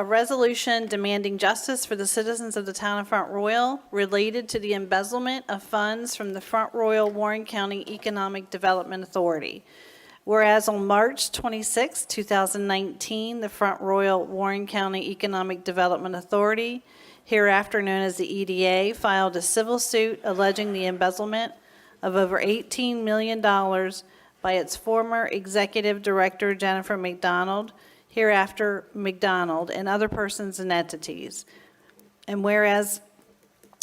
a resolution demanding justice for the citizens of the town of Front Royal related to the embezzlement of funds from the Front Royal Warren County Economic Development Authority. Whereas on March 26, 2019, the Front Royal Warren County Economic Development Authority, hereafter known as the EDA, filed a civil suit alleging the embezzlement of over $18 million by its former executive director, Jennifer McDonald, hereafter McDonald, and other persons and entities. And whereas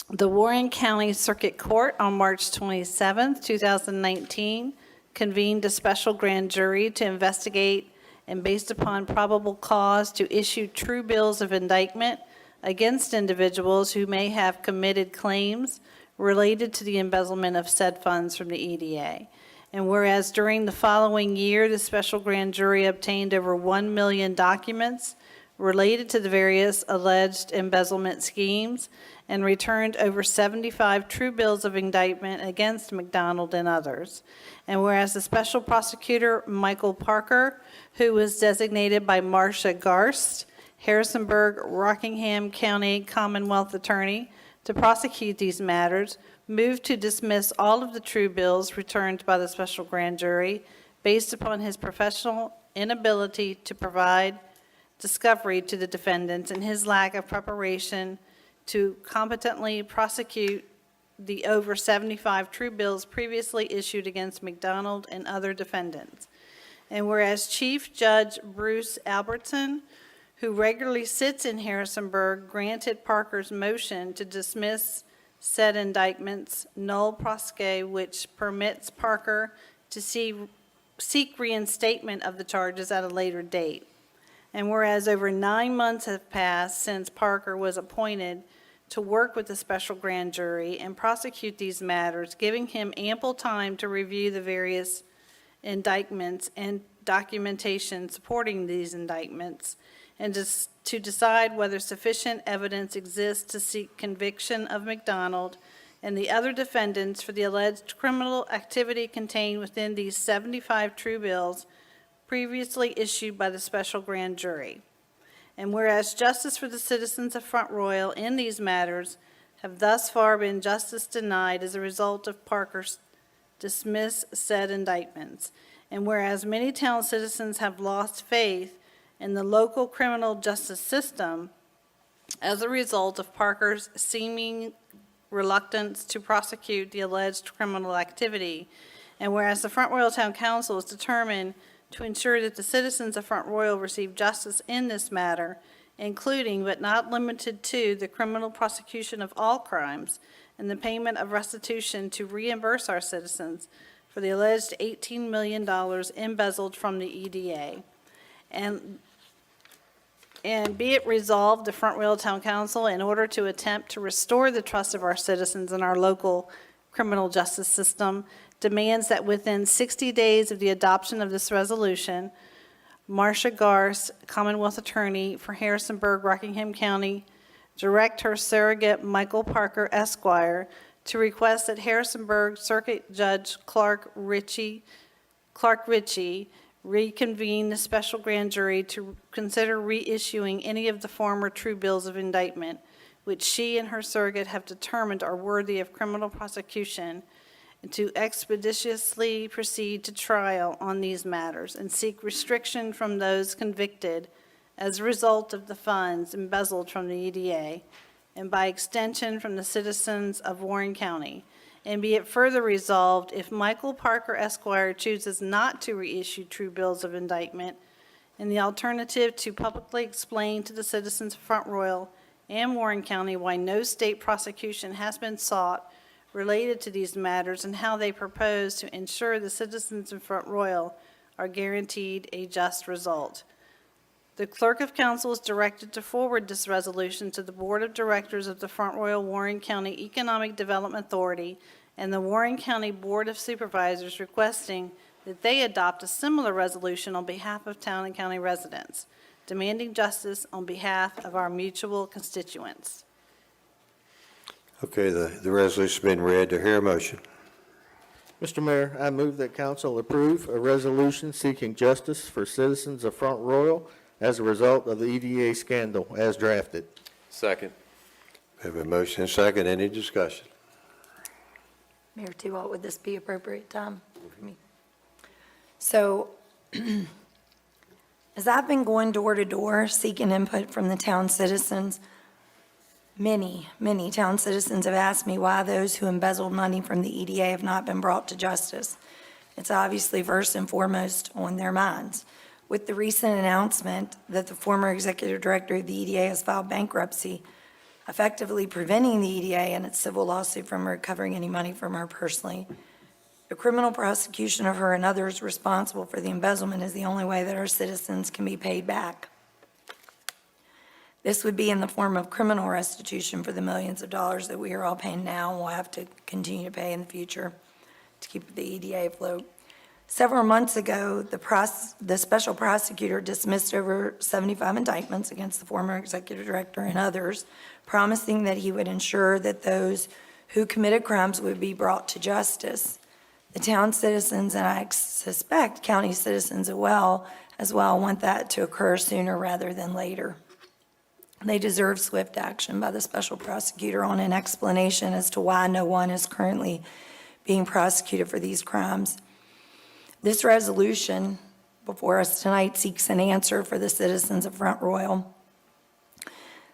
the Warren County Circuit Court on March 27, 2019, convened a special grand jury to investigate and, based upon probable cause, to issue true bills of indictment against individuals who may have committed claims related to the embezzlement of said funds from the EDA. And whereas during the following year, the special grand jury obtained over 1 million documents related to the various alleged embezzlement schemes and returned over 75 true bills of indictment against McDonald and others. And whereas the special prosecutor, Michael Parker, who was designated by Marcia Garst, Harrisonburg, Rockingham County Commonwealth Attorney, to prosecute these matters, moved to dismiss all of the true bills returned by the special grand jury based upon his professional inability to provide discovery to the defendants and his lack of preparation to competently prosecute the over 75 true bills previously issued against McDonald and other defendants. And whereas Chief Judge Bruce Albertson, who regularly sits in Harrisonburg, granted Parker's motion to dismiss said indictments null proseque, which permits Parker to seek reinstatement of the charges at a later date. And whereas over 9 months have passed since Parker was appointed to work with the special grand jury and prosecute these matters, giving him ample time to review the various indictments and documentation supporting these indictments, and to decide whether sufficient evidence exists to seek conviction of McDonald and the other defendants for the alleged criminal activity contained within these 75 true bills previously issued by the special grand jury. And whereas justice for the citizens of Front Royal in these matters have thus far been justice denied as a result of Parker's dismiss said indictments, and whereas many town citizens have lost faith in the local criminal justice system as a result of Parker's seeming reluctance to prosecute the alleged criminal activity, and whereas the Front Royal Town Council is determined to ensure that the citizens of Front Royal receive justice in this matter, including but not limited to the criminal prosecution of all crimes and the payment of restitution to reimburse our citizens for the alleged $18 million embezzled from the EDA. And be it resolved, the Front Royal Town Council, in order to attempt to restore the trust of our citizens in our local criminal justice system, demands that within 60 days of the adoption of this resolution, Marcia Garst, Commonwealth Attorney for Harrisonburg, Rockingham County, direct her surrogate, Michael Parker, Esquire, to request that Harrisonburg Circuit Judge Clark Ritchie reconvene the special grand jury to consider reissuing any of the former true bills of indictment, which she and her surrogate have determined are worthy of criminal prosecution, and to expeditiously proceed to trial on these matters and seek restriction from those convicted as a result of the funds embezzled from the EDA, and by extension from the citizens of Warren County. And be it further resolved, if Michael Parker Esquire chooses not to reissue true bills of indictment, in the alternative, to publicly explain to the citizens of Front Royal and Warren County why no state prosecution has been sought related to these matters and how they propose to ensure the citizens of Front Royal are guaranteed a just result. The Clerk of Council is directed to forward this resolution to the Board of Directors of the Front Royal Warren County Economic Development Authority and the Warren County Board of Supervisors, requesting that they adopt a similar resolution on behalf of town and county residents, demanding justice on behalf of our mutual constituents. Okay, the resolution's been read. Do I hear a motion? Mr. Mayor, I move that council approve a resolution seeking justice for citizens of Front Royal as a result of the EDA scandal as drafted. Second. We have a motion and second. Any discussion? Mayor Tewalt, would this be appropriate time for me? So, as I've been going door to door seeking input from the town citizens, many town citizens have asked me why those who embezzled money from the EDA have not been brought to justice. It's obviously first and foremost on their minds. With the recent announcement that the former executive director of the EDA has filed bankruptcy, effectively preventing the EDA and its civil lawsuit from recovering any money from her personally, the criminal prosecution of her and others responsible for the embezzlement is the only way that our citizens can be paid back. This would be in the form of criminal restitution for the millions of dollars that we are all paying now and will have to continue to pay in the future to keep the EDA afloat. Several months ago, the special prosecutor dismissed over 75 indictments against the former executive director and others, promising that he would ensure that those who committed crimes would be brought to justice. The town citizens, and I suspect county citizens as well, want that to occur sooner rather than later. They deserve swift action by the special prosecutor on an explanation as to why no one is currently being prosecuted for these crimes. This resolution before us tonight seeks an answer for the citizens of Front Royal.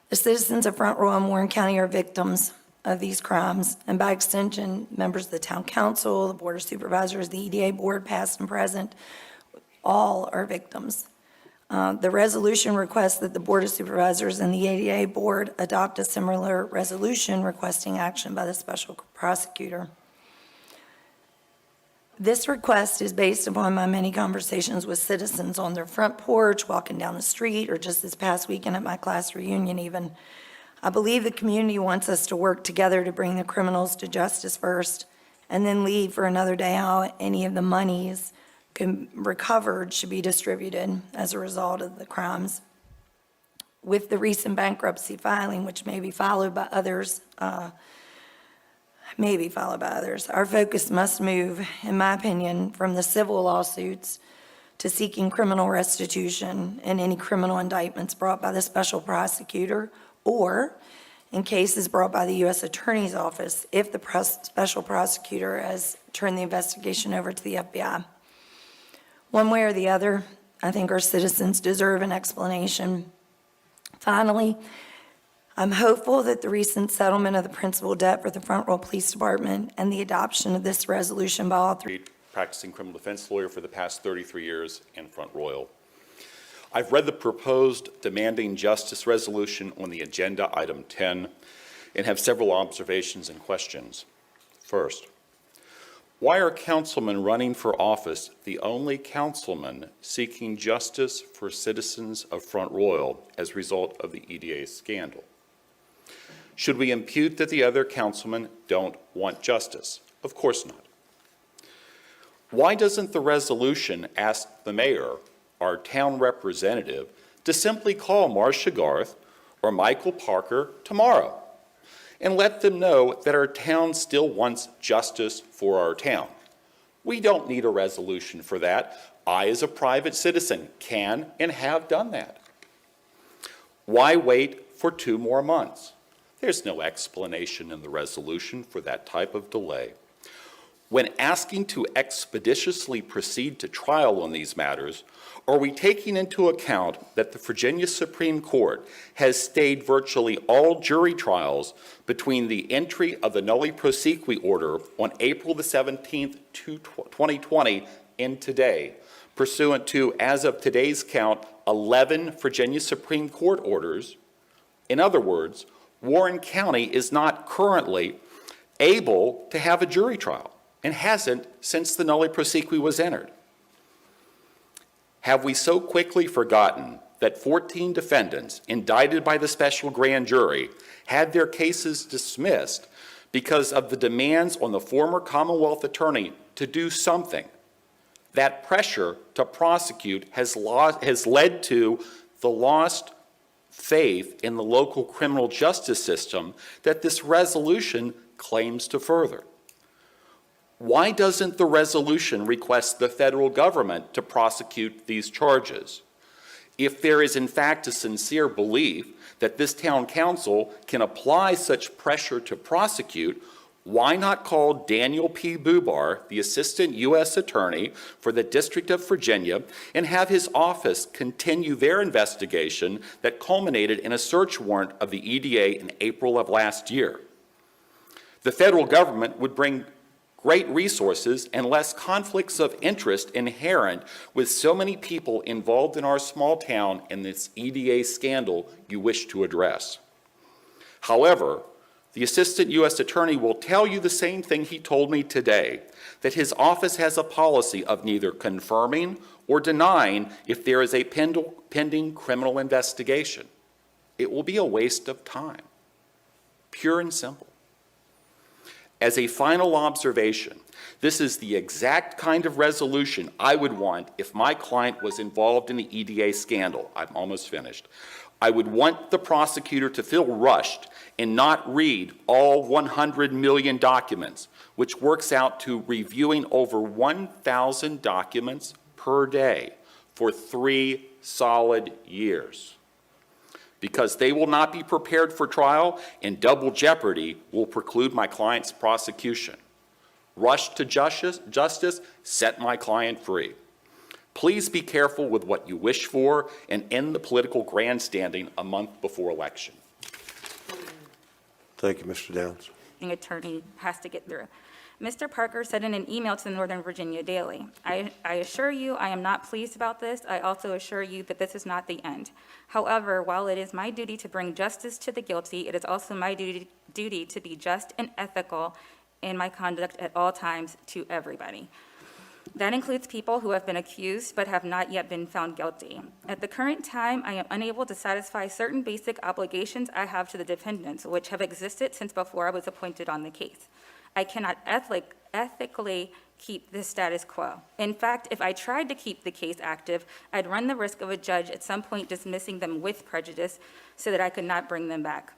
The citizens of Front Royal and Warren County are victims of these crimes, and by extension, members of the town council, the board of supervisors, the EDA board, past and present, all are victims. The resolution requests that the board of supervisors and the EDA board adopt a similar resolution requesting action by the special prosecutor. This request is based upon my many conversations with citizens on their front porch, walking down the street, or just this past weekend at my class reunion even. I believe the community wants us to work together to bring the criminals to justice first, and then leave for another day how any of the monies recovered should be distributed as a result of the crimes. With the recent bankruptcy filing, which may be followed by others, our focus must move, in my opinion, from the civil lawsuits to seeking criminal restitution and any criminal indictments brought by the special prosecutor or in cases brought by the U.S. Attorney's Office if the special prosecutor has turned the investigation over to the FBI. One way or the other, I think our citizens deserve an explanation. Finally, I'm hopeful that the recent settlement of the principal debt for the Front Royal Police Department and the adoption of this resolution by all three. Practicing criminal defense lawyer for the past 33 years in Front Royal. I've read the proposed demanding justice resolution on the agenda, item 10, and have several observations and questions. First, why are councilmen running for office the only councilmen seeking justice for citizens of Front Royal as a result of the EDA scandal? Should we impute that the other councilmen don't want justice? Of course not. Why doesn't the resolution ask the mayor, our town representative, to simply call Marcia Garth or Michael Parker tomorrow and let them know that our town still wants justice for our town? We don't need a resolution for that. I, as a private citizen, can and have done that. Why wait for 2 more months? There's no explanation in the resolution for that type of delay. When asking to expeditiously proceed to trial on these matters, are we taking into account that the Virginia Supreme Court has stayed virtually all jury trials between the entry of the noli prosequi order on April the 17th, 2020 and today, pursuant to, as of today's count, 11 Virginia Supreme Court orders? In other words, Warren County is not currently able to have a jury trial and hasn't since the noli prosequi was entered. Have we so quickly forgotten that 14 defendants indicted by the special grand jury had their cases dismissed because of the demands on the former Commonwealth attorney to do something? That pressure to prosecute has led to the lost faith in the local criminal justice system that this resolution claims to further. Why doesn't the resolution request the federal government to prosecute these charges? If there is in fact a sincere belief that this town council can apply such pressure to prosecute, why not call Daniel P. Bubar, the Assistant U.S. Attorney for the District of Virginia, and have his office continue their investigation that culminated in a search warrant of the EDA in April of last year? The federal government would bring great resources and less conflicts of interest inherent with so many people involved in our small town in this EDA scandal you wish to address. However, the Assistant U.S. Attorney will tell you the same thing he told me today, that his office has a policy of neither confirming or denying if there is a pending criminal investigation. It will be a waste of time, pure and simple. As a final observation, this is the exact kind of resolution I would want if my client was involved in the EDA scandal. I'm almost finished. I would want the prosecutor to feel rushed and not read all 100 million documents, which works out to reviewing over 1,000 documents per day for 3 solid years. Because they will not be prepared for trial, and double jeopardy will preclude my client's prosecution. Rush to justice, set my client free. Please be careful with what you wish for and end the political grandstanding a month before election. Thank you, Mr. Downs. Attorney has to get through. Mr. Parker said in an email to the Northern Virginia Daily, I assure you I am not pleased about this. I also assure you that this is not the end. However, while it is my duty to bring justice to the guilty, it is also my duty to be just and ethical in my conduct at all times to everybody. That includes people who have been accused but have not yet been found guilty. At the current time, I am unable to satisfy certain basic obligations I have to the defendants, which have existed since before I was appointed on the case. I cannot ethically keep the status quo. In fact, if I tried to keep the case active, I'd run the risk of a judge at some point dismissing them with prejudice so that I could not bring them back.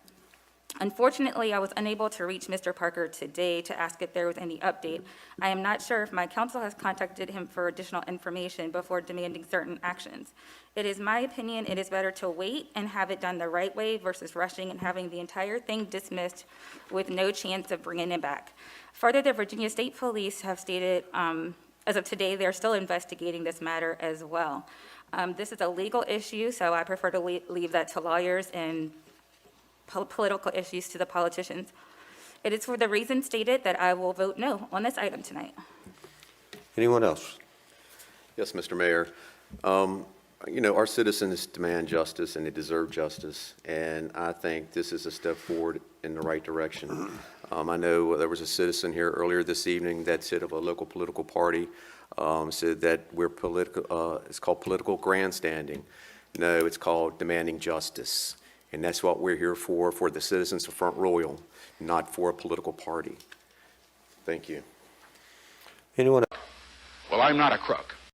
Unfortunately, I was unable to reach Mr. Parker today to ask if there was any update. I am not sure if my counsel has contacted him for additional information before demanding certain actions. It is my opinion it is better to wait and have it done the right way versus rushing and having the entire thing dismissed with no chance of bringing it back. Further, the Virginia State Police have stated, as of today, they're still investigating this matter as well. This is a legal issue, so I prefer to leave that to lawyers and political issues to the politicians. It is for the reason stated that I will vote no on this item tonight. Anyone else? Yes, Mr. Mayor. You know, our citizens demand justice and they deserve justice, and I think this is a step forward in the right direction. I know there was a citizen here earlier this evening that said of a local political party, said that we're political, it's called political grandstanding. No, it's called demanding justice. And that's what we're here for the citizens of Front Royal, not for a political party. Thank you. Anyone else? Well, I'm not a crook.